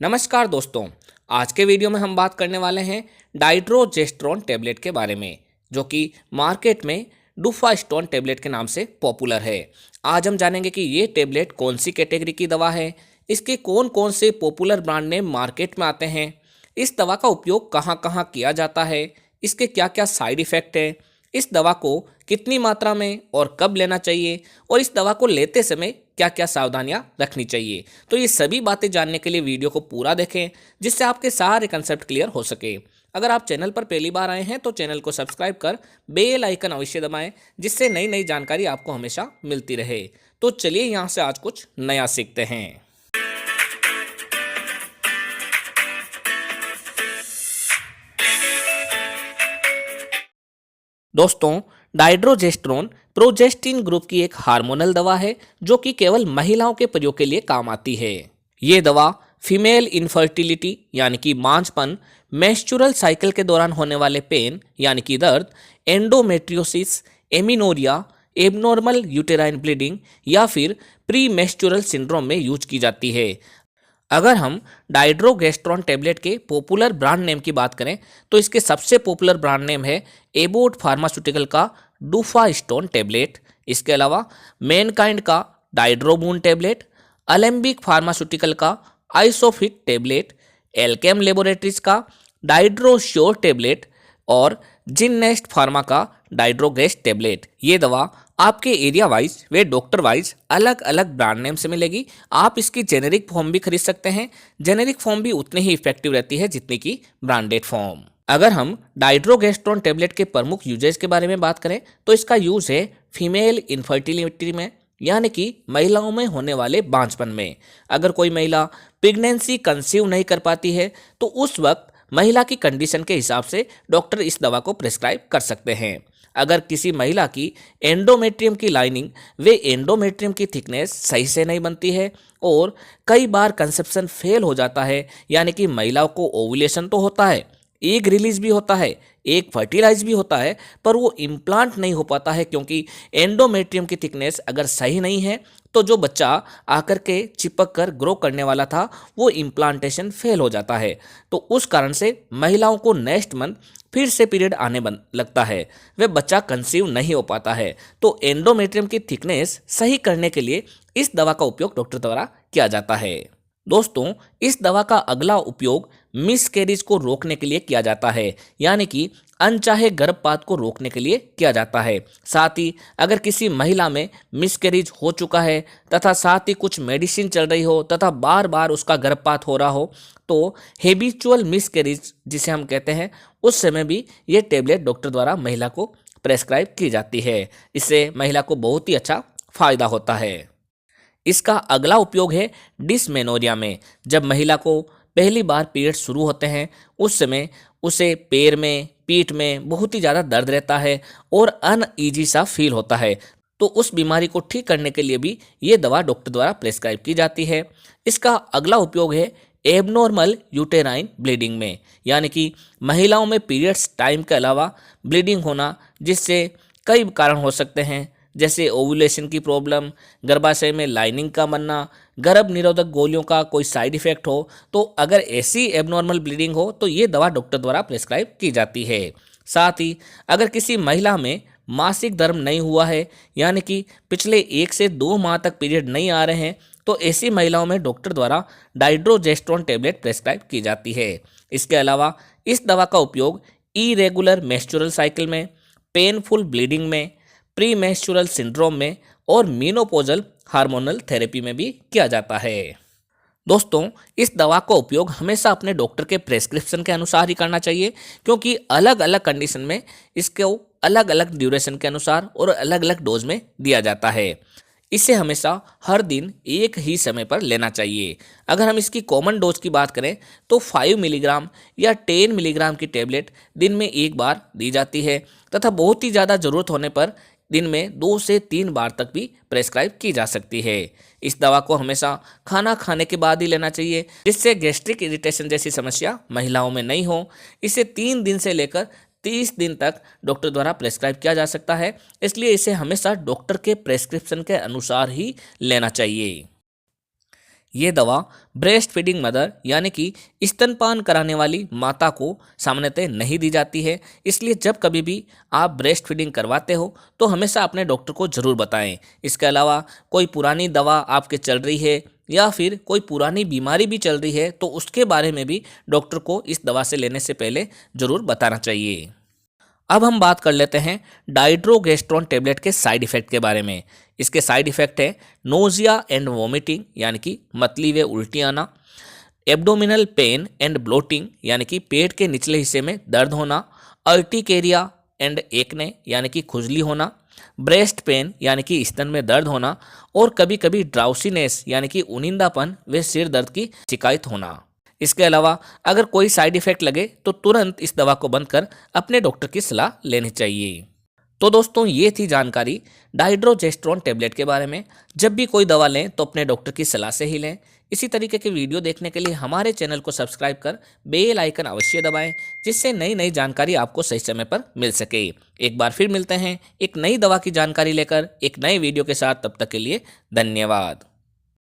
नमस्कार दोस्तों। आज के वीडियो में हम बात करने वाले हैं डाइड्रोजेस्ट्रोन टेबलेट के बारे में, जो कि मार्केट में डुफास्टोन टेबलेट के नाम से पॉपुलर है। आज हम जानेंगे कि ये टेबलेट कौन सी कैटेगरी की दवा है, इसके कौन कौन से पॉपुलर ब्रांड नेम मार्केट में आते हैं, इस दवा का उपयोग कहाँ कहाँ किया जाता है, इसके क्या क्या साइड इफ़ेक्ट है, इस दवा को कितनी मात्रा में और कब लेना चाहिए, और इस दवा को लेते समय क्या क्या सावधानियां रखनी चाहिए। तो ये सभी बातें जानने के लिए वीडियो को पूरा देखें, जिससे आपके सारे कंसेप्ट क्लियर हो सके। अगर आप चैनल पर पहली बार आए हैं तो चैनल को सब्सक्राइब कर बेल आइकन अवश्य दबाएं, जिससे नई नई जानकारी आपको हमेशा मिलती रहे। तो चलिए यहाँ से आज कुछ नया सीखते हैं। दोस्तों, डाइड्रोजेस्ट्रोन प्रोजेस्टिन ग्रुप की एक हार्मोनल दवा है, जो कि केवल महिलाओं के प्रयोग के लिए काम आती है। ये दवा फीमेल इनफर्टिलिटी यानी कि बांझपन, मेंस्ट्रुअल साइकिल के दौरान होने वाले पेन यानी कि दर्द, endometriosis, amenorrhoea, abnormal uterine bleeding या फिर प्री मेंस्ट्रुअल सिंड्रोम में यूज की जाती है। अगर हम डाइड्रोगेस्ट्रॉन टेबलेट के पॉपुलर ब्रांड नेम की बात करें तो इसके सबसे पॉपुलर ब्रांड नेम है एबोट फार्मास्यूटिकल का डुफास्टोन टेबलेट। इसके अलावा मैनकाइंड का डाइड्रोबून टेबलेट, अलेम्बिक फार्मास्यूटिकल का आइसोफिट टेबलेट, एल्केम लेबोरेटरीज का डाइड्रोश्योर टेबलेट और जिननेस्ट फार्मा का डाइड्रोगेस्ट टेबलेट। ये दवा आपके एरिया वाइज वे डॉक्टर वाइज अलग अलग ब्रांड नेम से मिलेगी। आप इसकी जेनेरिक फॉर्म भी खरीद सकते हैं। जेनेरिक फॉर्म भी उतनी ही इफेक्टिव रहती है जितनी की ब्रांडेड फॉर्म। अगर हम डाइड्रोगेस्ट्रॉन टेबलेट के प्रमुख यूजेस के बारे में बात करें तो इसका यूज है फीमेल इनफर्टिलिटी में, यानी कि महिलाओं में होने वाले बांझपन में। अगर कोई महिला प्रेगनेंसी कंसीव नहीं कर पाती है तो उस वक्त महिला की कंडीशन के हिसाब से डॉक्टर इस दवा को प्रिस्क्राइब कर सकते हैं। अगर किसी महिला की एंडोमेट्रियम की लाइनिंग वे एंडोमेट्रियम की थिकनेस सही से नहीं बनती है और कई बार कंसेप्शन फेल हो जाता है, यानी कि महिलाओं को ओवुलेशन तो होता है, एग रिलीज भी होता है, एग फर्टिलाइज भी होता है, पर वो इम्प्लांट नहीं हो पाता है, क्योंकि एंडोमेट्रियम की थिकनेस अगर सही नहीं है तो जो बच्चा आकर के चिपक कर ग्रो करने वाला था वो इम्प्लांटेशन फेल हो जाता है। तो उस कारण से महिलाओं को नेक्स्ट मंथ फिर से पीरियड आने लगता है, वह बच्चा कंसीव नहीं हो पाता है। तो एंडोमेट्रियम की थिकनेस सही करने के लिए इस दवा का उपयोग डॉक्टर द्वारा किया जाता है। दोस्तों, इस दवा का अगला उपयोग मिसकैरेज को रोकने के लिए किया जाता है, यानी कि अनचाहे गर्भपात को रोकने के लिए किया जाता है। साथ ही अगर किसी महिला में मिसकैरेज हो चुका है तथा साथ ही कुछ मेडिसिन चल रही हो तथा बार बार उसका गर्भपात हो रहा हो तो हैबिचुअल मिसकैरेज जिसे हम कहते हैं, उस समय भी ये टेबलेट डॉक्टर द्वारा महिला को प्रेस्क्राइब की जाती है। इससे महिला को बहुत ही अच्छा फायदा होता है। इसका अगला उपयोग है डिसमेनोरिया में। जब महिला को पहली बार पीरियड शुरू होते हैं उस समय उसे पैर में, पीठ में बहुत ही ज़्यादा दर्द रहता है और अनईजी सा फील होता है। तो उस बीमारी को ठीक करने के लिए भी ये दवा डॉक्टर द्वारा प्रेस्क्राइब की जाती है। इसका अगला उपयोग है एबनॉर्मल यूटेराइन ब्लीडिंग में, यानी कि महिलाओं में पीरियड्स टाइम के अलावा ब्लीडिंग होना, जिससे कई कारण हो सकते हैं, जैसे ओवुलेशन की प्रॉब्लम, गर्भाशय में लाइनिंग का बनना, गर्भ निरोधक गोलियों का कोई साइड इफेक्ट हो। तो अगर ऐसी एबनॉर्मल ब्लीडिंग हो तो ये दवा डॉक्टर द्वारा प्रेस्क्राइब की जाती है। साथ ही अगर किसी महिला में मासिक धर्म नहीं हुआ है, यानी कि पिछले 1 से 2 माह तक पीरियड नहीं आ रहे हैं, तो ऐसी महिलाओं में डॉक्टर द्वारा डाइड्रोजेस्ट्रोन टेबलेट प्रेस्क्राइब की जाती है। इसके अलावा इस दवा का उपयोग इरेगुलर मेंस्ट्रुअल साइकिल में, पेनफुल ब्लीडिंग में, प्री मेंस्ट्रुअल सिंड्रोम में और मीनोपोजल हार्मोनल थेरेपी में भी किया जाता है। दोस्तों, इस दवा का उपयोग हमेशा अपने डॉक्टर के प्रेस्क्रिप्शन के अनुसार ही करना चाहिए, क्योंकि अलग अलग कंडीशन में इसको अलग अलग ड्यूरेशन के अनुसार और अलग अलग डोज में दिया जाता है। इसे हमेशा हर दिन एक ही समय पर लेना चाहिए। अगर हम इसकी कॉमन डोज की बात करें तो 5 मिलीग्राम या 10 मिलीग्राम की टेबलेट दिन में एक बार दी जाती है तथा बहुत ही ज़्यादा ज़रूरत होने पर दिन में 2 से 3 बार तक भी प्रेस्क्राइब की जा सकती है। इस दवा को हमेशा खाना खाने के बाद ही लेना चाहिए, जिससे गैस्ट्रिक इरिटेशन जैसी समस्या महिलाओं में नहीं हो। इसे 3 दिन से लेकर 30 दिन तक डॉक्टर द्वारा प्रेस्क्राइब किया जा सकता है, इसलिए इसे हमेशा डॉक्टर के प्रेस्क्रिप्शन के अनुसार ही लेना चाहिए। ये दवा ब्रेस्ट फीडिंग मदर यानी कि स्तनपान कराने वाली माता को सामान्यतः नहीं दी जाती है। इसलिए जब कभी भी आप ब्रेस्ट फीडिंग करवाते हो तो हमेशा अपने डॉक्टर को ज़रूर बताएं। इसके अलावा कोई पुरानी दवा आपके चल रही है या फिर कोई पुरानी बीमारी भी चल रही है तो उसके बारे में भी डॉक्टर को इस दवा से लेने से पहले ज़रूर बताना चाहिए। अब हम बात कर लेते हैं डाइड्रोगेस्ट्रॉन टेबलेट के साइड इफ़ेक्ट के बारे में। इसके साइड इफ़ेक्ट है नोजिया एंड वोमिटिंग यानी कि मतली व उल्टी आना, एब्डोमिनल पेन एंड ब्लोटिंग यानी कि पेट के निचले हिस्से में दर्द होना, अर्टिकेरिया एंड एक्ने यानी कि खुजली होना, ब्रेस्ट पेन यानी कि स्तन में दर्द होना और कभी कभी ड्राउसीनेस यानी कि उनिंदापन व सिर दर्द की शिकायत होना। इसके अलावा अगर कोई साइड इफेक्ट लगे तो तुरंत इस दवा को बंद कर अपने डॉक्टर की सलाह लेनी चाहिए। तो दोस्तों ये थी जानकारी डाइड्रोजेस्ट्रॉन टेबलेट के बारे में। जब भी कोई दवा लें तो अपने डॉक्टर की सलाह से ही लें। इसी तरीके के वीडियो देखने के लिए हमारे चैनल को सब्सक्राइब कर बेल आइकन अवश्य दबाएं, जिससे नई नई जानकारी आपको सही समय पर मिल सके। एक बार फिर मिलते हैं एक नई दवा की जानकारी लेकर एक नए वीडियो के साथ। तब तक के लिए धन्यवाद।